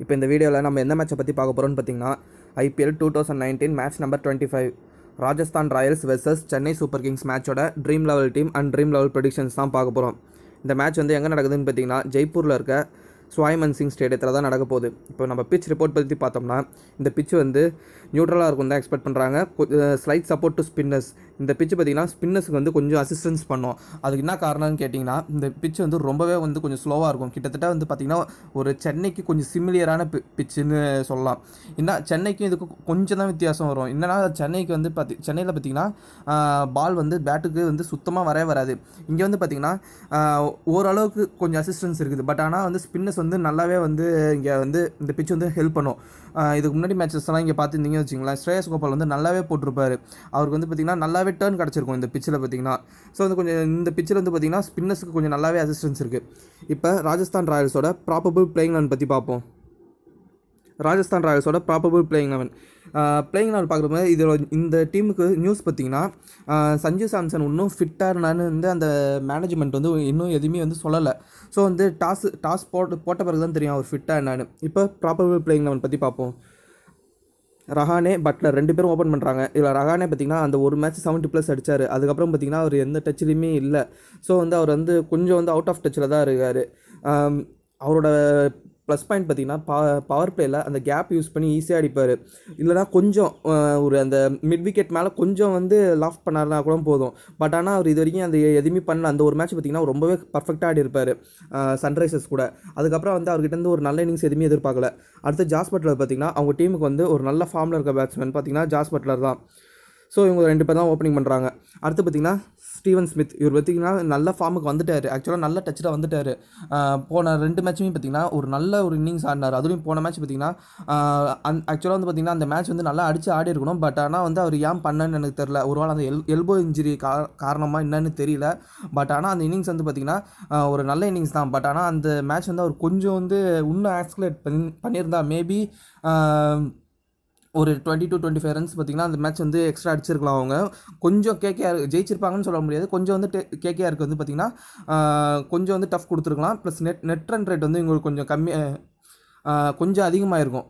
இப்போ இந்த வீடியோவில் நம்ம எந்த மேட்சை பற்றி பார்க்க போகிறோம்னு பார்த்தீங்கன்னா IPL 2019 match number 25 Rajasthan Royals versus Chennai Super Kings மேட்சோட dream eleven team and dream eleven predictions தான் பார்க்க போகிறோம். இந்த மேட்ச் வந்து எங்கே நடக்குதுன்னு பார்த்தீங்கன்னா ஜெய்ப்பூரில் இருக்க ஸ்வாய்மன் சிங் ஸ்டேடியத்தில் தான் நடக்க போகுது. இப்போ நம்ம பிச் ரிப்போர்ட் பற்றி பார்த்தோம்னா இந்த பிச்சு வந்து நியூட்ரலாக இருக்கும் தான் எக்ஸ்பெக்ட் பண்ணுறாங்க. Slight support to spinners. இந்த பிச்சு பார்த்திங்கன்னா ஸ்பின்னர்ஸுக்கு வந்து கொஞ்சம் அசிஸ்டன்ஸ் பண்ணோம். அதுக்கு என்ன காரணம்னு கேட்டிங்கன்னா இந்த பிச்சு வந்து ரொம்பவே வந்து கொஞ்சம் ஸ்லோவாக இருக்கும். கிட்டத்தட்ட வந்து பார்த்திங்கன்னா ஒரு சென்னைக்கு கொஞ்சம் சிமிலியரான பிச்சுன்னு சொல்லலாம். இன்னும் சென்னைக்கும் இதுக்கு கொஞ்சம் தான் வித்தியாசம் வரும். என்னன்னா சென்னைக்கு வந்து சென்னையில் பார்த்திங்கன்னா பால் வந்து பேட்டுக்கு வந்து சுத்தமாக வரவே வராது. இங்கே வந்து பார்த்திங்கன்னா ஓரளவுக்கு கொஞ்சம் அசிஸ்டன்ஸ் இருக்குது. பட் ஆனால் வந்து ஸ்பின்னர்ஸ் வந்து நல்லாவே வந்து இங்கே வந்து இந்த பிச் வந்து ஹெல்ப் பண்ணும். இதுக்கு முன்னாடி மேட்சஸ்லாம் இங்கே பார்த்துருந்தீங்க வச்சுங்களேன், ஸ்ரேயஸ் கோபால் வந்து நல்லாவே போட்டிருப்பாரு. அவருக்கு வந்து பார்த்திங்கன்னா நல்லாவே டர்ன் கிடச்சிருக்கும் இந்த பிச்சில் பார்த்திங்கன்னா. ஸோ வந்து கொஞ்சம் இந்த பிச்சில் வந்து பார்த்திங்கன்னா ஸ்பின்னர்ஸுக்கு கொஞ்சம் நல்லாவே அசிஸ்டன்ஸ் இருக்குது. இப்போ ராஜஸ்தான் ராயல்ஸோட ப்ராபபிள் பிளேயிங் லெவன் பற்றி பார்ப்போம். ராஜஸ்தான் ராயல்ஸோட ப்ராபபிள் பிளேயிங் லெவன் பார்க்குறப்ப இதில் இந்த டீமுக்கு நியூஸ் பார்த்திங்கன்னா சஞ்சு சாம்சன் இன்னும் ஃபிட்டாக இருந்தான்னு வந்து அந்த மேனேஜ்மெண்ட் வந்து இன்னும் எதுவுமே வந்து சொல்லலை. ஸோ வந்து டாஸ் போட்ட பிறகு தான் தெரியும் அவர் ஃபிட்டாக என்னான்னு. இப்போ ப்ராபபிள் பிளேயிங் லெவன் பற்றி பார்ப்போம். ரஹானே பட்லர் 2 பேரும் ஓப்பன் பண்ணுறாங்க. இதில் ரஹானே பார்த்திங்கன்னா அந்த ஒரு மேட்ச் 70+ அடித்தார். அதுக்கப்புறம் பார்த்திங்கன்னா அவர் எந்த டச்சிலையுமே இல்லை. ஸோ வந்து அவர் வந்து கொஞ்சம் வந்து அவுட் ஆஃப் டச்சில் தான் இருக்கார். அவரோட ப்ளஸ் பாயிண்ட் பார்த்திங்கன்னா பவர் பிளேயில் அந்த கேப் யூஸ் பண்ணி ஈஸியாக அடிப்பார். இல்லைனா கொஞ்சம் ஒரு அந்த மிட் விக்கெட் மேலே கொஞ்சம் வந்து லாஃப் பண்ணார்னா கூட போதும். பட் ஆனால் அவர் இது வரைக்கும் அந்த எதுவுமே பண்ணல. அந்த ஒரு மேட்ச் பார்த்திங்கன்னா ரொம்பவே பர்ஃபெக்டாக ஆடி இருப்பார் சன்ரைசர்ஸ் கூட. அதுக்கப்புறம் வந்து அவர்கிட்ட ஒரு நல்ல இன்னிங்ஸ் எதுவுமே எதிர்பார்க்கல. அடுத்து ஜாஸ் பட்லர் பார்த்திங்கன்னா அவங்க டீமுக்கு வந்து ஒரு நல்ல ஃபார்மில் இருக்க பேட்ஸ்மேன் பார்த்திங்கன்னா ஜாஸ் பட்லர் தான். ஸோ இவங்க 2 பேர் தான் ஓப்பனிங் பண்ணுறாங்க. அடுத்து பார்த்திங்கன்னா ஸ்டீவன் ஸ்மித். இவர் பார்த்திங்கன்னா நல்ல ஃபார்முக்கு வந்துட்டார். ஆக்சுவலாக நல்ல டச்சில் வந்துட்டார். போன 2 மேட்சுமே பார்த்திங்கன்னா ஒரு நல்ல ஒரு இன்னிங்ஸ் ஆடினார். அதுலேயும் போன மேட்ச் பார்த்திங்கன்னா ஆக்சுவலாக வந்து பார்த்திங்கன்னா அந்த மேட்ச் வந்து நல்லா அடித்து ஆடி இருக்கணும். பட் ஆனால் வந்து அவர் ஏன் பண்ணன்னு எனக்கு தெரில. ஒரு வேளை அந்த எல்போ இன்ஜுரி காரணமாக என்னன்னு தெரியல. பட் ஆனால் அந்த இன்னிங்ஸ் வந்து பார்த்திங்கன்னா ஒரு நல்ல இன்னிங்ஸ் தான். பட் ஆனால் அந்த மேட்ச் வந்து அவர் கொஞ்சம் வந்து இன்னும் ஆக்ஸ்குலேட் பண்ணியிருந்தா மேபி ஒரு 20-25 ரன்ஸ் பார்த்திங்கன்னா அந்த மேட்ச் வந்து எக்ஸ்ட்ரா அடிச்சிருக்கலாம். அவங்க கொஞ்சம் கேகேஆர் ஜெயிச்சிருப்பாங்கன்னு சொல்ல முடியாது. கொஞ்சம் வந்து கேகேஆருக்கு வந்து பார்த்திங்கன்னா கொஞ்சம் வந்து டஃப் கொடுத்துருக்கலாம். ப்ளஸ் நெட் ரன் ரேட் வந்து இவங்களுக்கு கொஞ்சம் கொஞ்சம் அதிகமாக இருக்கும்.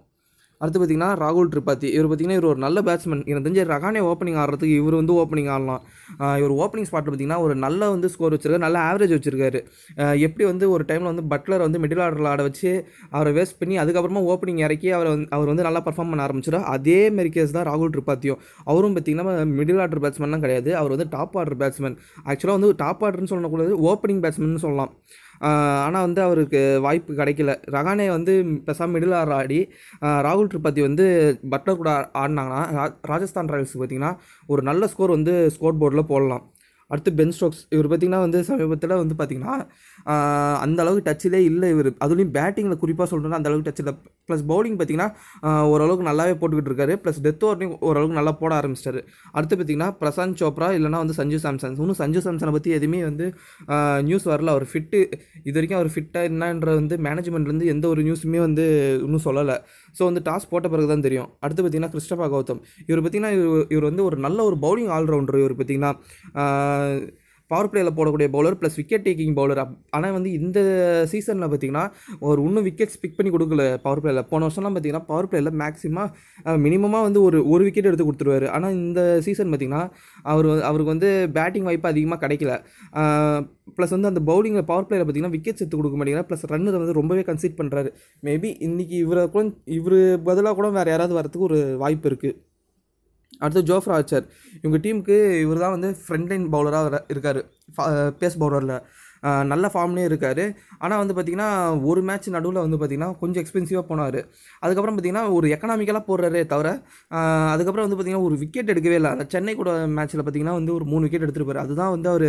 அடுத்து பார்த்திங்கன்னா ராகுல் திரிபாதி. இவர் பார்த்திங்கன்னா இவர் ஒரு நல்ல பேட்ஸ்மேன். எனக்கு தெரிஞ்ச ரஹானே ஓப்பனிங் ஆடுறதுக்கு இவர் வந்து ஓப்பனிங் ஆடலாம். இவர் ஓப்பனிங் ஸ்பாட்டில் பார்த்திங்கன்னா ஒரு நல்ல வந்து ஸ்கோர் வச்சுருக்காரு, நல்ல ஆவரேஜ் வச்சுருக்காரு. எப்படி வந்து ஒரு டைமில் வந்து பட்லர் வந்து மிடில் ஆர்டரில் ஆட வச்சு அவரை வேஸ்ட் பண்ணி அதுக்கப்புறமா ஓப்பனிங் இறக்கி அவர் வந்து நல்லா பர்ஃபார்ம் பண்ண ஆரம்பிச்சிடும். அதே மாரி கேஸ் தான் ராகுல் திரிபாதியும். அவரும் பார்த்திங்கன்னா மிடில் ஆர்டர் பேட்ஸ்மேன்லாம் கிடையாது. அவர் வந்து டாப் ஆர்டர் பேட்ஸ்மேன். ஆக்சுவலாக வந்து டாப் ஆர்டர்னு சொல்லக்கூடாது, ஓப்பனிங் பேட்ஸ்மேன் சொல்லலாம். ஆனால் வந்து அவருக்கு வாய்ப்பு கிடைக்கல. ரஹானே வந்து பெசாமல் மிடில் ஆர்டர் ஆடி ராகுல் திரிபாதி வந்து பட்லர் கூட ஆடினாங்கன்னா ராஜஸ்தான் ராயல்ஸுக்கு பார்த்திங்கன்னா ஒரு நல்ல ஸ்கோர் வந்து ஸ்கோர் போர்டில் போடலாம். அடுத்து பென் ஸ்டோக்ஸ். இவர் பார்த்திங்கன்னா வந்து சமீபத்தில் வந்து பார்த்திங்கன்னா அந்த அளவுக்கு டச்சிலே இல்லை இவர். அதுலேயும் பேட்டிங்கில் குறிப்பாக சொல்கிறேன்னா அந்த அளவுக்கு டச் இல்லை. ப்ளஸ் பவுலிங் பார்த்திங்கன்னா ஓரளவுக்கு நல்லாவே போட்டுக்கிட்டு இருக்காரு. ப்ளஸ் டெத் ஓவர்லையும் ஓரளவுக்கு நல்லா போட ஆரம்பிச்சிட்டாரு. அடுத்து பார்த்திங்கன்னா பிரசாந்த் சோப்ரா இல்லைனா வந்து சஞ்சு சாம்சன். இன்னும் சஞ்சு சாம்சனை பற்றி எதுவுமே வந்து நியூஸ் வரல. அவர் ஃபிட்டு இது வரைக்கும் அவர் ஃபிட்டாக என்னன்ற வந்து மேனேஜ்மெண்ட்லேருந்து எந்த ஒரு நியூஸுமே வந்து இன்னும் சொல்லலை. ஸோ வந்து டாஸ் போட்ட பிறகு தான் தெரியும். அடுத்து பார்த்திங்கன்னா கிறிஸ்டபா கௌதம். இவர் பார்த்திங்கன்னா இவர் வந்து ஒரு நல்ல ஒரு பவுலிங் ஆல்ரவுண்டர். இவர் பார்த்திங்கன்னா பவர் பிளேயில் போடக்கூடிய bowler plus wicket taking bowler. ஆனால் வந்து இந்த சீசனில் பார்த்திங்கன்னா ஒரு இன்னும் விக்கெட்ஸ் பிக் பண்ணி கொடுக்கல பவர் பிளேயில். போன வருஷம்லாம் பார்த்திங்கன்னா பவர் பிளேயில் மினிமமாக வந்து ஒரு விக்கெட் எடுத்து கொடுத்துருவாரு. ஆனால் இந்த சீசன் பார்த்திங்கன்னா அவருக்கு வந்து பேட்டிங் வாய்ப்பு அதிகமாக கிடைக்கல. ப்ளஸ் வந்து அந்த பவுலிங்கில் பவர் பிளேயில் பார்த்திங்கன்னா விக்கெட்ஸ் எடுத்து கொடுக்க மாட்டேங்கிறார். ப்ளஸ் ரன்னை வந்து ரொம்பவே கன்சிட் பண்ணுறாரு. மேபி இன்றைக்கி இவர் பதிலாக கூட வேறு யாராவது வரத்துக்கு ஒரு வாய்ப்பு இருக்குது. அடுத்து ஜோஃப்ரா ஆர்ச்சர். இவங்க டீமுக்கு இவர் தான் வந்து ஃப்ரண்ட் லைன் பவுலராக இருக்கார். பேஸ் பவுலரில் நல்ல ஃபார்ம்லேயும் இருக்கார். ஆனால் வந்து பார்த்திங்கன்னா ஒரு மேட்ச் நடுவில் வந்து பார்த்திங்கன்னா கொஞ்சம் எக்ஸ்பென்சிவாக போனார். அதுக்கப்புறம் பார்த்திங்கன்னா ஒரு எக்கனாமிக்கலாக போடுறாரே தவிர அதுக்கப்புறம் வந்து பார்த்திங்கன்னா ஒரு விக்கெட் எடுக்கவே இல்லை. அந்த சென்னை கூட மேட்ச்சில் பார்த்திங்கன்னா வந்து ஒரு 3 விக்கெட் எடுத்துருப்பார். அதுதான் வந்து அவர்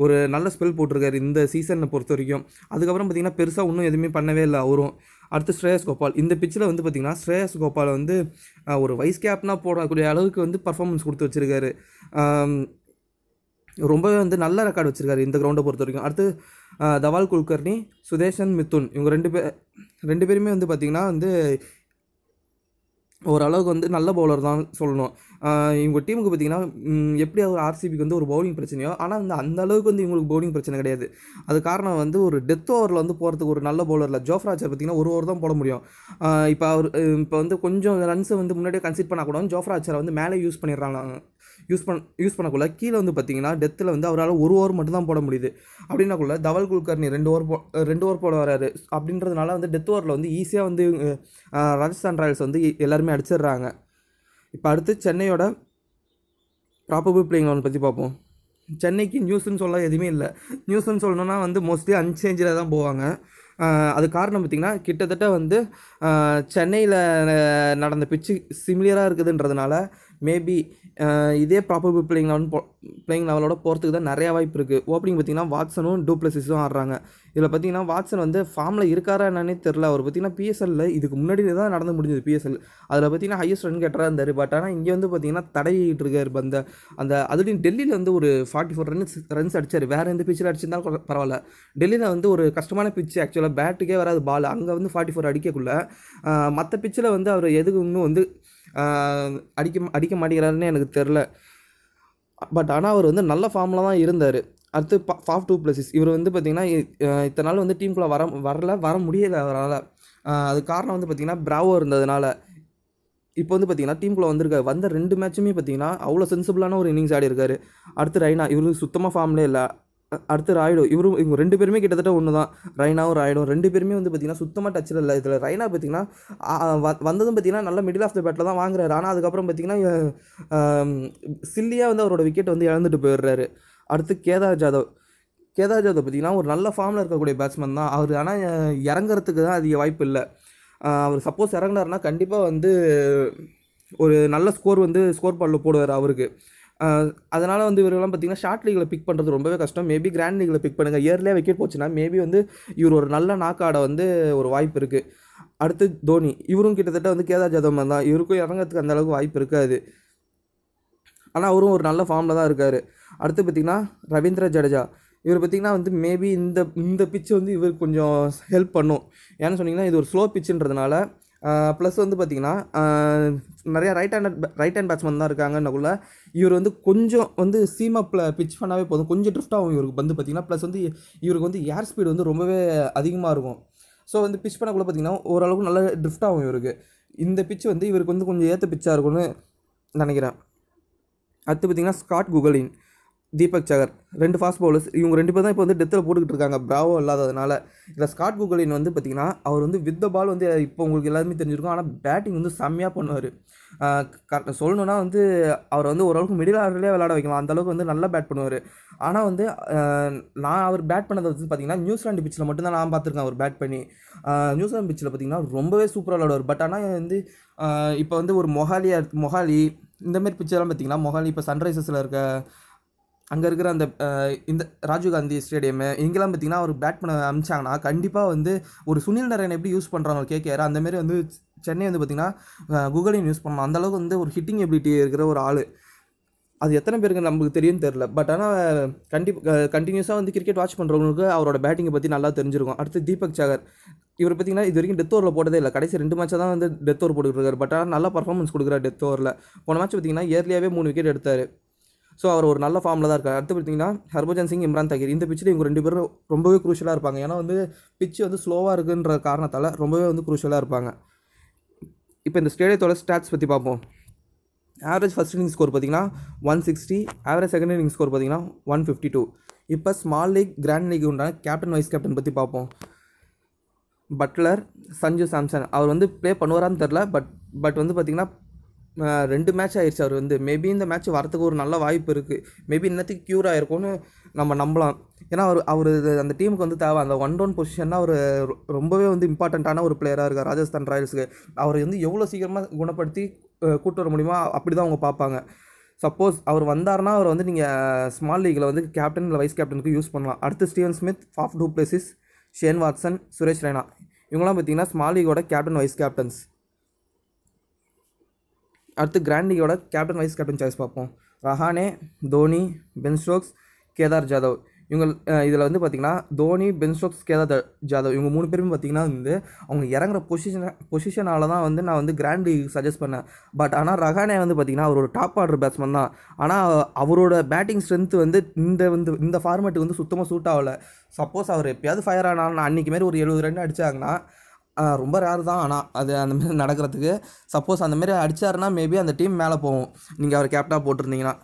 ஒரு நல்ல ஸ்பெல் போட்டிருக்காரு இந்த சீசனை பொறுத்த வரைக்கும். அதுக்கப்புறம் பார்த்திங்கன்னா பெருசாக இன்னும் எதுவுமே பண்ணவே இல்லை அவரும். அடுத்து ஸ்ரேயஸ் கோபால். இந்த பிச்சில் வந்து பார்த்திங்கன்னா ஸ்ரேயஸ் கோபால் வந்து ஒரு வைஸ் கேப்னாக போடக்கூடிய அளவுக்கு வந்து பர்ஃபார்மன்ஸ் கொடுத்து வச்சுருக்காரு. ரொம்பவே வந்து நல்ல ரெக்கார்டு வச்சுருக்காரு இந்த கிரவுண்டை பொறுத்த வரைக்கும். அடுத்து தவால் குல்கர்னி, சுதேஷன் மித்துன். இவங்க 2 பேருமே வந்து பார்த்திங்கன்னா வந்து ஓரளவுக்கு வந்து நல்ல பவுலர் தான் சொல்லணும். இவங்க டீமுக்கு பார்த்தீங்கன்னா எப்படி ஒரு ஆர்சிபிக்கு வந்து ஒரு பவுலிங் பிரச்சனையோ, ஆனால் வந்து அந்த அளவுக்கு வந்து இவங்களுக்கு பவுலிங் பிரச்சனை கிடையாது. அது காரணம் வந்து ஒரு டெத் ஓவரில் வந்து போகிறதுக்கு ஒரு நல்ல பவுலரில் ஜோஃப்ரா ஆர்ச்சர் பார்த்தீங்கன்னா ஒரு ஓவர் தான் போட முடியும். இப்போ வந்து கொஞ்சம் ரன்ஸை வந்து முன்னாடியே கன்சிட் பண்ணால் கூட ஜோஃப்ரா ஆர்ச்சரை வந்து மேலே யூஸ் பண்ணிடுறாங்க. யூஸ் பண்ணக்குள்ள கீழே வந்து பார்த்தீங்கன்னா டெத்தில் வந்து அவரால் ஒரு ஓவர் மட்டும் தான் போட முடியுது. அப்படின்னாக்குள்ள தவல் குல்கர்னி 2 ஓவர் போட வராரு. அப்படின்றதுனால வந்து டெத் ஓவரில் வந்து ஈஸியாக வந்து ராஜஸ்தான் ராயல்ஸ் வந்து எல்லாருமே அடிச்சிடுறாங்க. இப்போ அடுத்து சென்னையோட ப்ராபபிள் பிளேயிங் 11 பற்றி பார்ப்போம். சென்னைக்கு நியூஸ்ன்னு சொல்ல எதுவுமே இல்லை. நியூஸ்ன்னு சொல்லணுன்னா வந்து மோஸ்ட்லி அன்சேஞ்சில் தான் போவாங்க. அது காரணம் பார்த்திங்கன்னா கிட்டத்தட்ட வந்து சென்னையில் நடந்த பிச்சு சிமிலியராக இருக்குதுன்றதுனால மேபி இதே ப்ராபபிள் பிளேயிங் லெவலோட போகிறதுக்கு தான் நிறையா வாய்ப்பு இருக்குது. ஓப்பனிங் பார்த்திங்கன்னா வாட்சனும் டூப்ளசிஸும் ஆடுறாங்க. இதில் பார்த்திங்கன்னா வாட்சன் வந்து ஃபார்மில் இருக்காரா என்னன்னே தெரில. அவர் பார்த்திங்கன்னா பிஎஸ்எல்லில் இதுக்கு முன்னாடி தான் நடந்து முடிஞ்சது பிஎஸ்எல். அதில் பார்த்திங்கன்னா ஹையஸ்ட் ரன் கேட்டராக இருந்தார். பட் ஆனால் இங்கே வந்து பார்த்திங்கன்னா தடையிட்டு இருக்கார். அந்த அதுலேயும் டெல்லியில் வந்து ஒரு 44 ரன்ஸ் அடித்தார். வேறு எந்த பிச்சில் அடிச்சிருந்தாலும் பரவாயில்ல. டெல்லியில் வந்து ஒரு கஷ்டமான பிச்சு, ஆக்சுவலாக பேட்டுக்கே வராது பால். அங்கே வந்து 44 அடிக்கக்குள்ள மற்ற பிச்சில் வந்து அவர் எதுக்கு இன்னும் வந்து அடிக்க மாட்டேங்கிறாருன்னு எனக்கு தெரில. பட் ஆனால் அவர் வந்து நல்ல ஃபார்மில் தான் இருந்தார். அடுத்து ஃபாஃப் டூப்ளசிஸ் இவர் வந்து பார்த்திங்கன்னா இத்தனை நாள் வந்து டீமுக்குள்ளே வர முடியலை அவரால். அது காரணம் வந்து பார்த்திங்கன்னா பிராவோ இருந்ததுனால. இப்போ வந்து பார்த்திங்கன்னா டீமுக்குள்ளே வந்திருக்காரு. வந்த 2 மேட்சுமே பார்த்திங்கன்னா அவ்வளோ சென்சிபிளான ஒரு இன்னிங்ஸ் ஆடி இருக்காரு. அடுத்து ரெய்னா இவரு சுத்தமாக ஃபார்ம்லேயே இல்லை. அடுத்து ராய்டு இவங்க 2 பேருமே கிட்டத்தட்ட ஒன்று தான். ரெய்னாவும் ராய்டும் 2 பேருமே வந்து பார்த்திங்கன்னா சுத்தமாக டச்சில் இல்லை. இதில் ரெய்னா பார்த்திங்கன்னா வந்ததும் பார்த்திங்கன்னா நல்ல மிடில் ஆஃப் த பேட்டில் தான் வாங்குறாரு. ஆனால் அதுக்கப்புறம் பார்த்திங்கன்னா சில்லியாக வந்து அவரோட விக்கெட் வந்து இழந்துட்டு போயிடுறாரு. அடுத்து கேதார் ஜாதவ் பார்த்திங்கன்னா ஒரு நல்ல ஃபார்மில் இருக்கக்கூடிய பேட்ஸ்மேன் தான் அவர். ஆனால் இறங்குறதுக்கு தான் அதிக வாய்ப்பு இல்லை. அவர் சப்போஸ் இறங்கினார்னா கண்டிப்பாக வந்து ஒரு நல்ல ஸ்கோர் பாலில் போடுவார் அவருக்கு. அதனால் வந்து இவரெல்லாம் பார்த்திங்கன்னா ஷார்ட் லீகில் பிக் பண்ணுறது ரொம்பவே கஷ்டம். மேபி கிராண்ட் லீகில் பிக் பண்ணுங்கள். இயர்லியாக விக்கெட் போச்சுன்னா மேபி வந்து இவர் ஒரு நல்ல நாக் ஆட வந்து ஒரு வாய்ப்பு இருக்குது. அடுத்து தோனி இவரும் கிட்டத்தட்ட வந்து கேதார் ஜாதவ் தான். இவருக்கும் இறங்கிறதுக்கு அந்தளவுக்கு வாய்ப்பு இருக்காது. ஆனால் அவரும் ஒரு நல்ல ஃபார்மில் தான் இருக்கார். அடுத்து பார்த்திங்கன்னா ரவீந்திர ஜடேஜா இவர் பார்த்திங்கன்னா வந்து மேபி இந்த பிச்சு வந்து இவர் கொஞ்சம் ஹெல்ப் பண்ணும். ஏன்னு சொன்னிங்கன்னா இது ஒரு ஸ்லோ பிச்சுன்றதுனால. ப்ளஸ் வந்து பார்த்திங்கன்னா நிறையா ரைட் ஹேண்ட் பேட்ஸ்மேன் தான் இருக்காங்கன்னக்குள்ள இவர் வந்து கொஞ்சம் வந்து சீமப்பில் பிச் பண்ணாவே போதும். கொஞ்சம் ட்ரிஃப்ட் ஆகும் இவருக்கு வந்து பார்த்திங்கன்னா. ப்ளஸ் வந்து இவருக்கு வந்து ஏர் ஸ்பீடு வந்து ரொம்பவே அதிகமாக இருக்கும். ஸோ வந்து பிச் பண்ணக்குள்ள பார்த்திங்கன்னா ஓரளவுக்கு நல்ல ட்ரிஃப்ட் ஆகும் இவருக்கு. இந்த பிச் வந்து இவருக்கு வந்து கொஞ்சம் ஏற்ற பிச்சாக இருக்கும்னு நினைக்கிறேன். அடுத்து பார்த்திங்கன்னா ஸ்காட் குகலின், தீபக் சகர் 2 ஃபாஸ்ட் பவுலர்ஸ். இவங்க 2 பேர் தான் இப்போ வந்து டெத்தில் போட்டுக்கிட்டு இருக்காங்க பிராவோ இல்லாததுனால. இதில் ஸ்காட் குகலின் வந்து பார்த்திங்கன்னா அவர் வந்து வித் த பால் வந்து இப்போ உங்களுக்கு எல்லாருமே தெரிஞ்சிருக்கும். ஆனால் பேட்டிங் வந்து செம்மையாக பண்ணுவார். சொல்லணுன்னா வந்து அவர் வந்து ஓரளவுக்கு மிடில் ஆர்டர்லேயே விளையாட வைக்கலாம். அந்தளவுக்கு வந்து நல்லா பேட் பண்ணுவார். ஆனால் வந்து நான் அவர் பேட் பண்ணதை வந்து பார்த்திங்கன்னா நியூசிலாந்து பிச்சில் மட்டும்தான் நான் பார்த்துருக்கேன் அவர் பேட் பண்ணி. நியூசிலாந்து பிச்சில் பார்த்திங்கன்னா ரொம்பவே சூப்பராக விளையாடுவார். பட் ஆனால் வந்து இப்போ வந்து ஒரு மொஹாலி இந்தமாரி பிச்செல்லாம் பார்த்திங்கன்னா மொஹாலி இப்போ சன்ரைசர்ஸில் இருக்க அங்கே இருக்கிற அந்த இந்த ராஜீவ்காந்தி ஸ்டேடியமு இங்கெல்லாம் பார்த்திங்கன்னா அவர் பேட் பண்ண அனுப்பிச்சாங்கன்னா கண்டிப்பாக வந்து ஒரு சுனில் நரேன் எப்படி யூஸ் பண்ணுறாங்க கேகேஆர் அந்தமாரி வந்து சென்னை வந்து பார்த்திங்கன்னா குகலின் யூஸ் பண்ணலாம். அந்தளவுக்கு வந்து ஒரு ஹிட்டிங் எபிலிட்டி இருக்கிற ஒரு ஆள். அது எத்தனை பேருக்கு நமக்கு தெரியும்னு தெரில. பட் ஆனால் கண்டினியூஸாக வந்து கிரிக்கெட் வாட்ச் பண்ணுறவங்களுக்கு அவரோட பேட்டிங்கை பற்றி நல்லா தெரிஞ்சிருக்கும். அடுத்து தீபக் சகர் இவர் பார்த்திங்கன்னா இது வரைக்கும் டெத் ஓவரில் போட்டதே இல்லை. கடைசி 2 மேட்சாக தான் வந்து டெத் ஓவர் போட்டுருக்காரு. பட் ஆனால் நல்லா பர்ஃபார்மன்ஸ் கொடுக்குறாரு டெத் ஓவரில். போன மேட்ச் பார்த்திங்கன்னா இயர்லியாகவே 3 விக்கெட் எடுத்தார். ஸோ அவர் ஒரு நல்ல ஃபார்மில் தான் இருக்கார். அடுத்து பார்த்திங்கன்னா ஹர்பஜன் சிங், இம்ரான் தாகிர் இந்த பிச்சில் இவங்க 2 பேரும் ரொம்பவே குரூஷியலாக இருப்பாங்க. ஏன்னா வந்து பிச்சு வந்து ஸ்லோவாக இருக்குன்ற காரணத்தால் ரொம்பவே வந்து குரூஷியலாக இருப்பாங்க. இப்போ இந்த ஸ்டேடியத்தோட ஸ்டாட்ஸ் பற்றி பார்ப்போம். ஆவரேஜ் ஃபஸ்ட் இன்னிங் ஸ்கோர் பார்த்திங்கன்னா 160, ஆவரேஜ் செகண்ட் இன்னிங் ஸ்கோர் பார்த்திங்கன்னா 152. இப்போ ஸ்மால் லீக் கிராண்ட் லீக் உண்டான கேப்டன் வைஸ் கேப்டன் பற்றி பார்ப்போம். பட்லர், சஞ்சு சாம்சன் அவர் வந்து ப்ளே பண்ணுவாரான்னு தெரில. பட் வந்து பார்த்திங்கன்னா 2 மேட்ச் ஆயிடுச்சு. அவர் வந்து மேபி இந்த மேட்ச் வரத்துக்கு ஒரு நல்ல வாய்ப்பு இருக்குது. மேபி இன்னத்துக்கு க்யூர் ஆகிருக்கும்னு நம்ம நம்பலாம். ஏன்னா அவர் அந்த டீமுக்கு வந்து தேவை. அந்த 1-down பொசிஷன்னா அவர் ரொம்பவே வந்து இம்பார்ட்டண்ட்டான ஒரு பிளேயராக இருக்கார் ராஜஸ்தான் ராயல்ஸுக்கு. அவர் வந்து எவ்வளோ சீக்கிரமாக குணப்படுத்தி கூட்டு வர முடியுமோ அப்படி தான் அவங்க பார்ப்பாங்க. சப்போஸ் அவர் வந்தார்னா அவர் வந்து நீங்கள் ஸ்மால் லீக்கில் வந்து கேப்டன் இல்லை வைஸ் கேப்டனுக்கு யூஸ் பண்ணலாம். அடுத்து Steven Smith, Faf du Plessis, Shane Watson, Suresh Raina இவங்களாம் பார்த்திங்கன்னா ஸ்மால் லீகோட கேப்டன் வைஸ் கேப்டன்ஸ். அடுத்து கிராண்ட் லீகோட கேப்டன் வைஸ் கேப்டன் சாய்ஸ் பார்ப்போம். ரஹானே, தோனி, பென் ஸ்டோக்ஸ், கேதார் ஜாதவ் இவங்க இதில் வந்து பார்த்திங்கன்னா தோனி, பென் ஸ்டோக்ஸ், கேதார் ஜாதவ் இவங்க 3 பேருமே பார்த்திங்கன்னா வந்து அவங்க இறங்குற பொசிஷனால் தான் வந்து நான் வந்து கிராண்ட் லீக் சஜஸ்ட் பண்ணேன். பட் ஆனால் ரஹானே வந்து பார்த்திங்கன்னா அவர் ஒரு டாப் ஆர்டர் பேட்ஸ்மேன் தான். ஆனால் அவரோட பேட்டிங் ஸ்ட்ரென்த் வந்து இந்த ஃபார்மேட்டுக்கு வந்து சுத்தமாக சூட் ஆகலை. சப்போஸ் அவர் எப்பயாவது ஃபயர் ஆனாலும் அன்றைக்கி மாரி ஒரு 70 ரன் அடித்தாங்கன்னா ரொம்ப ரேர் தான். ஆனால் அது அந்தமாரி நடக்கிறதுக்கு சப்போஸ் அந்தமாரி அடித்தாருன்னா மேபி அந்த டீம் மேலே போகும் நீங்கள் அவர் கேப்டனாக போட்டிருந்தீங்கன்னா.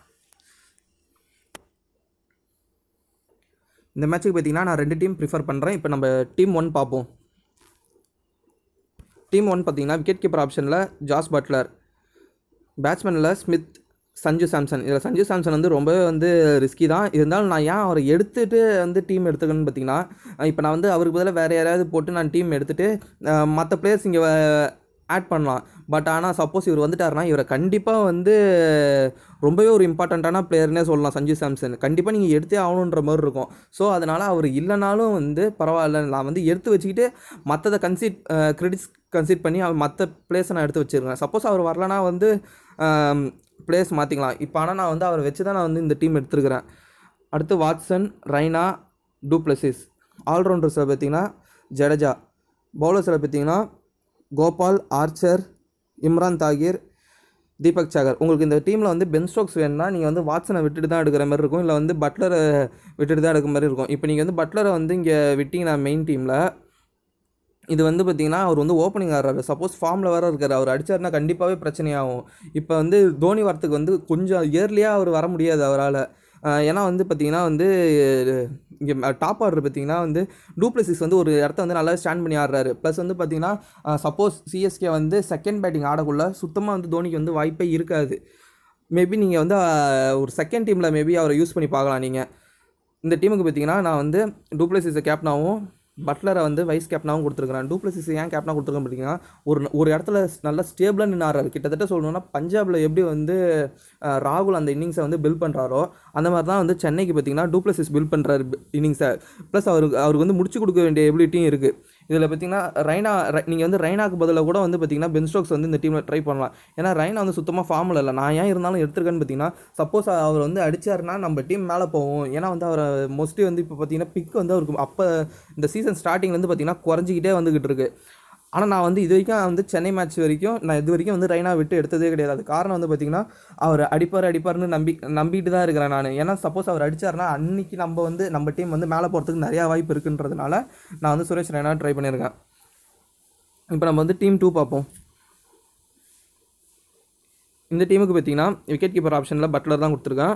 இந்த மேட்ச்சுக்கு பார்த்தீங்கன்னா நான் 2 டீம் ப்ரிஃபர் பண்ணுறேன். இப்போ நம்ம டீம் 1 பார்ப்போம். டீம் 1 பார்த்தீங்கன்னா விக்கெட் கீப்பர் ஆப்ஷனில் ஜாஸ் பட்லர், பேட்ஸ்மேனில் ஸ்மித், சஞ்சு சாம்சன். இதில் சஞ்சு சாம்சன் வந்து ரொம்பவே வந்து ரிஸ்கி தான். இருந்தாலும் நான் ஏன் அவரை எடுத்துகிட்டு வந்து டீம் எடுத்துக்கணும்னு பார்த்தீங்கன்னா, இப்போ நான் வந்து அவருக்கு பதிலாக வேறு யாராவது போட்டு நான் டீம் எடுத்துகிட்டு மற்ற பிளேயர்ஸ் இங்கே ஆட் பண்ணலாம். பட் ஆனால் சப்போஸ் இவர் வந்துட்டாருன்னா இவரை கண்டிப்பாக வந்து ரொம்பவே ஒரு இம்பார்ட்டண்ட்டான பிளேயர்னே சொல்லலாம். சஞ்சு சாம்சன் கண்டிப்பாக நீங்கள் எடுத்தே ஆகணுன்ற மாதிரி இருக்கும். ஸோ அதனால் அவர் இல்லைனாலும் வந்து பரவாயில்ல, நான் வந்து எடுத்து வச்சுக்கிட்டு மற்றதை கிரெடிட்ஸ் கன்சிட் பண்ணி மற்ற பிளேஸை நான் எடுத்து வச்சுருக்கேன். சப்போஸ் அவர் வரலனா வந்து பிளேஸ் மாற்றிக்கலாம். இப்போ ஆனால் நான் வந்து அவரை வச்சு தான் நான் வந்து இந்த டீம் எடுத்துருக்கிறேன். அடுத்து வாட்சன், ரெய்னா, டு பிளசிஸ். ஆல்ரவுண்டர்ஸில் பார்த்தீங்கன்னா ஜடேஜா, பவுலர்ஸில் பார்த்தீங்கன்னா கோபால், ஆர்ச்சர், இம்ரான் தாகிர், தீபக் சாகர். உங்களுக்கு இந்த டீமில் வந்து பென் ஸ்டோக்ஸ் வேணும்னா நீங்கள் வந்து வாட்சனை விட்டுட்டு தான் எடுக்கிற மாதிரி இருக்கும், இல்லை வந்து பட்லரை விட்டுட்டு தான் எடுக்கிற மாதிரி இருக்கும். இப்போ நீங்கள் வந்து பட்லரை வந்து இங்கே விட்டிங்கன்னா மெயின் டீமில் இது வந்து பார்த்திங்கன்னா அவர் வந்து ஓப்பனிங் ஆடுறாரு. சப்போஸ் ஃபார்மில் வேறு இருக்கார், அவர் அடித்தார்னா கண்டிப்பாகவே பிரச்சனையாகும். இப்போ வந்து தோனி வரத்துக்கு வந்து கொஞ்சம் இயர்லியாக அவர் வர முடியாது அவரால். ஏன்னா வந்து பார்த்திங்கன்னா வந்து இங்கே டாப் ஆர்டர் பார்த்திங்கன்னா வந்து டு பிளசிஸ் வந்து ஒரு இடத்த வந்து நல்லா ஸ்டாண்ட் பண்ணி ஆடுறாரு. ப்ளஸ் வந்து பார்த்திங்கன்னா சப்போஸ் சிஎஸ்கே வந்து செகண்ட் பேட்டிங் ஆடக்குள்ள சுத்தமாக வந்து தோனிக்கு வந்து வாய்ப்பே இருக்காது. மேபி நீங்கள் வந்து ஒரு செகண்ட் டீமில் மேபி அவரை யூஸ் பண்ணி பார்க்கலாம். நீங்கள் இந்த டீமுக்கு பார்த்திங்கன்னா நான் வந்து டு பிளசிஸை கேப்டனாகவும் பட்லரை வந்து வைஸ் கேப்டனாகவும் கொடுத்துருக்குறேன். டு பிளசிஸ் ஏன் கேப்டனாக கொடுத்துருக்கேன் பார்த்தீங்கன்னா ஒரு இடத்துல நல்லா ஸ்டேபிளாக நின்று ஆடுறாரு. கிட்டத்தட்ட சொல்லணும்னா பஞ்சாபில் எப்படி வந்து ராகுல் அந்த இன்னிங்ஸை வந்து பில்ட் பண்ணுறாரோ அந்த மாதிரி தான் வந்து சென்னைக்கு பார்த்திங்கன்னா டு பிளசிஸ் பில்ட் பண்ணுறாரு இன்னிங்ஸை. ப்ளஸ் அவருக்கு வந்து முடிச்சு கொடுக்க வேண்டிய எபிலிட்டியும் இருக்குது. இதில் பார்த்திங்கன்னா நீங்கள் வந்து ரெய்னாக்கு பதிலாக கூட வந்து பார்த்திங்கன்னா பென் ஸ்டோக்ஸ் வந்து இந்த டீமில் ட்ரை பண்ணலாம். ஏன்னா ரெய்னா வந்து சுத்தமாக ஃபார்மில் இல்லை. நான் ஏன் இருந்தாலும் எடுத்துருக்கேன்னு பார்த்தீங்கன்னா சப்போஸ் அவர் வந்து அடித்தாருன்னா நம்ம டீம் மேலே போவோம். ஏன்னா வந்து அவரை மோஸ்ட்லி வந்து இப்போ பார்த்திங்கன்னா பிக் வந்து அவருக்கு அப்போ இந்த சீசன் ஸ்டார்டிங்லேருந்து பார்த்திங்கன்னா குறைஞ்சிக்கிட்டே வந்துக்கிட்டு இருக்குது. ஆனால் நான் வந்து இது வரைக்கும் வந்து சென்னை மேட்ச் வரைக்கும் நான் இது வரைக்கும் வந்து ரெய்னா விட்டு எடுத்ததே கிடையாது. அது காரணம் வந்து பார்த்திங்கன்னா அவர் அடிப்பார்னு நம்பிட்டு தான் இருக்கிறேன் நான். ஏன்னா சப்போஸ் அவர் அடித்தார்னா அன்றைக்கி நம்ம டீம் வந்து மேலே போகிறதுக்கு நிறையா வாய்ப்பு இருக்குன்றதுனால நான் வந்து சுரேஷ் ரெய்னா ட்ரை பண்ணியிருக்கேன். இப்போ நம்ம வந்து டீம் 2 பார்ப்போம். இந்த டீமுக்கு பார்த்திங்கன்னா விக்கெட் கீப்பர் ஆப்ஷனில் பட்லர் தான் கொடுத்துருக்கேன்.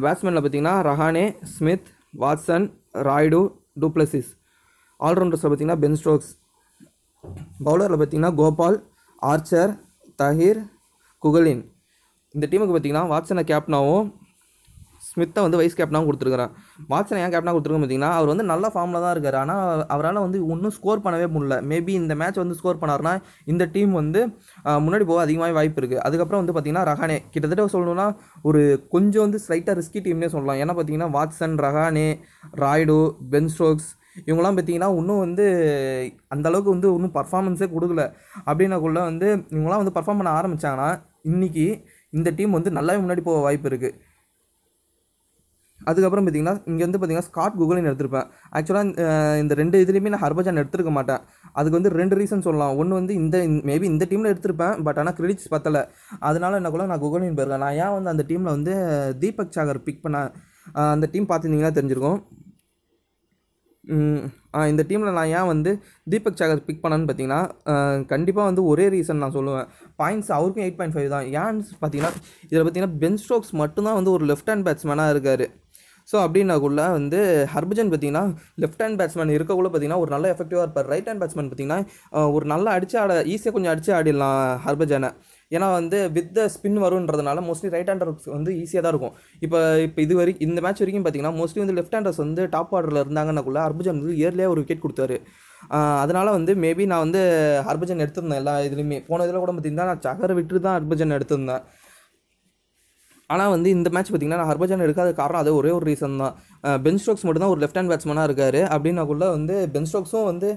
பேட்ஸ்மேனில் பார்த்திங்கன்னா Rahane, Smith, Watson, Rayudu, du Plessis. ஆல்ரவுண்டர்ஸில் பார்த்திங்கன்னா பென் ஸ்டோக்ஸ். பவுலரில் பார்த்திங்கன்னா கோபால், ஆர்ச்சர், தஹீர், குகலின். இந்த டீமுக்கு பார்த்திங்கன்னா வாட்சனை கேப்டனாகவும் ஸ்மித்தை வந்து வைஸ் கேப்டனாகவும் கொடுத்துருக்குறேன். வாட்சனை ஏன் கேப்டனாக கொடுத்துருக்கேன் பார்த்திங்கன்னா அவர் வந்து நல்ல ஃபார்மில் தான் இருக்கார். ஆனால் அவரால் வந்து இன்னும் ஸ்கோர் பண்ணவே முடியல. மேபி இந்த மேட்ச் வந்து ஸ்கோர் பண்ணார்னா இந்த டீம் வந்து முன்னாடி போக அதிகமாக வாய்ப்பு இருக்குது. அதுக்கப்புறம் வந்து பார்த்திங்கன்னா ரஹானே கிட்டத்தட்ட சொல்லணும்னா ஒரு கொஞ்சம் வந்து ஸ்லைட்டாக ரிஸ்கி டீம்னே சொல்லலாம். ஏன்னா பார்த்திங்கன்னா Watson, Rahane, Rayudu, Ben Stokes இவங்களாம் பார்த்திங்கன்னா இன்னும் வந்து அந்தளவுக்கு வந்து இன்னும் பர்ஃபார்மன்ஸே கொடுக்கல. அப்படின்னாக்குள்ள வந்து இவங்களாம் வந்து பர்ஃபார்ம் பண்ண ஆரம்பித்தாங்கன்னா இன்றைக்கி இந்த டீம் வந்து நல்லாவே முன்னாடி போக வாய்ப்பு இருக்குது. அதுக்கப்புறம் பார்த்திங்கன்னா இங்கே வந்து பார்த்திங்கன்னா ஸ்காட் குகலின் எடுத்திருப்பேன். ஆக்சுவலாக இந்த 2 இதுலேயுமே நான் ஹர்பஜன் எடுத்துருக்க மாட்டேன். அதுக்கு வந்து 2 ரீசன் சொல்லலாம். ஒன்று வந்து மேபி இந்த டீமில் எடுத்திருப்பேன், பட் ஆனால் கிரெடிட்ஸ் பத்தலை. அதனால் என்ன கூட நான் குகலின் போயிருக்கேன். நான் ஏன் வந்து அந்த டீமில் வந்து தீபக் சாகர் பிக் பண்ணேன், அந்த டீம் பார்த்துருந்தீங்கன்னா தெரிஞ்சிருக்கும். இந்த டீமில் நான் ஏன் வந்து தீபக் சாகர் பிக் பண்ணேன்னு பார்த்தீங்கன்னா கண்டிப்பாக வந்து ஒரே ரீசன் நான் சொல்லுவேன். பாயிண்ட்ஸ் அவருக்கும் 8.5 தான். ஏன்னு பார்த்தீங்கன்னா இதில் பார்த்தீங்கன்னா பென் ஸ்டோக்ஸ் மட்டும்தான் வந்து ஒரு லெஃப்ட் ஹேண்ட் பேட்ஸ்மேனாக இருக்கார். ஸோ அப்படின்னாக்குள்ள வந்து ஹர்பஜன் பார்த்திங்கன்னா லெஃப்ட் ஹேண்ட் பேட்ஸ்மேன் இருக்கக்குள்ள பார்த்திங்கன்னா ஒரு நல்ல எஃபெக்டிவாக இருப்பார். ரைட் ஹேண்ட் பேட்ஸ்மேன் பார்த்திங்கன்னா ஒரு நல்லா ஈஸியாக கொஞ்சம் அடித்து ஆடிடலாம் ஹர்பஜனை. ஏன்னா வந்து வித் த ஸ்பின் வருன்றதுனால மோஸ்ட்லி ரைட் ஹேண்டர்ஸ் வந்து ஈஸியாக தான் இருக்கும். இப்போ இந்த மேட்ச் வரைக்கும் பார்த்திங்கன்னா மோஸ்ட்லி வந்து லெஃப்ட் ஹேண்டர்ஸ் வந்து டாப் ஆர்டரில் இருந்தாங்கன்னாக்குள்ள ஹர்பஜன் வந்து இயர்லியாக ஒரு விக்கெட் கொடுத்தாரு. அதனால் வந்து மேபி நான் வந்து ஹர்பஜன் எடுத்திருந்தேன் எல்லா இதுலேயுமே. போன இதில் கூட பார்த்திங்கன்னா நான் சகரை விட்டு தான் ஹர்பஜன் எடுத்திருந்தேன். ஆனால் வந்து இந்த மேட்ச் பார்த்திங்கன்னா நான் ஹர்பஜன் எடுக்காத காரணம் அது ஒரே ஒரு ரீசன் தான். பென் ஸ்டோக்ஸ் மட்டும் தான் ஒரு லெஃப்ட் ஹேண்ட் பேட்ஸ்மேனாக இருக்கார். அப்படின்னாக்குள்ளே வந்து பென் ஸ்டோக்ஸும் வந்து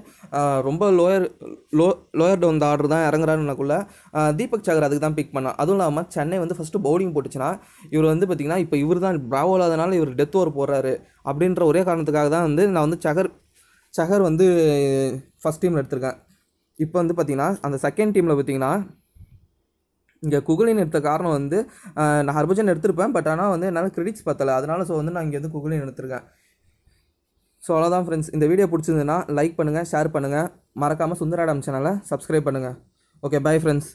ரொம்ப லோயர் டவுன் த ஆர்டர் தான் இறங்குறாருனாக்குள்ளே தீபக் சாகர் அதுக்கு தான் பிக் பண்ணான். அதுவும் இல்லாமல் சென்னை வந்து ஃபஸ்ட்டு பவுலிங் போட்டுச்சுன்னா இவர் வந்து பார்த்திங்கன்னா இப்போ இவர் தான் பிராவோ இல்லாதனால இவர் டெத் ஓவர் போடுறாரு அப்படின்ற ஒரே காரணத்துக்காக தான் வந்து நான் வந்து சஹர் வந்து ஃபஸ்ட் டீமில் எடுத்திருக்கேன். இப்போ வந்து பார்த்திங்கன்னா அந்த செகண்ட் டீமில் பார்த்திங்கன்னா இங்கே குகுலின் எடுத்த காரணம் வந்து நான் ஹர்பஜன் எடுத்திருப்பேன். பட் ஆனால் வந்து என்னால் கிரெடிட்ஸ் பத்தலை. அதனால் ஸோ வந்து நான் இங்கே வந்து குகுலின் எடுத்திருக்கேன். ஸோ அவ்வளோதான் ஃப்ரெண்ட்ஸ். இந்த வீடியோ பிடிச்சிருந்ததுன்னா லைக் பண்ணுங்கள், ஷேர் பண்ணுங்கள், மறக்காமல் சுந்தராடம் சேனலை சப்ஸ்கிரைப் பண்ணுங்கள். Okay, bye friends.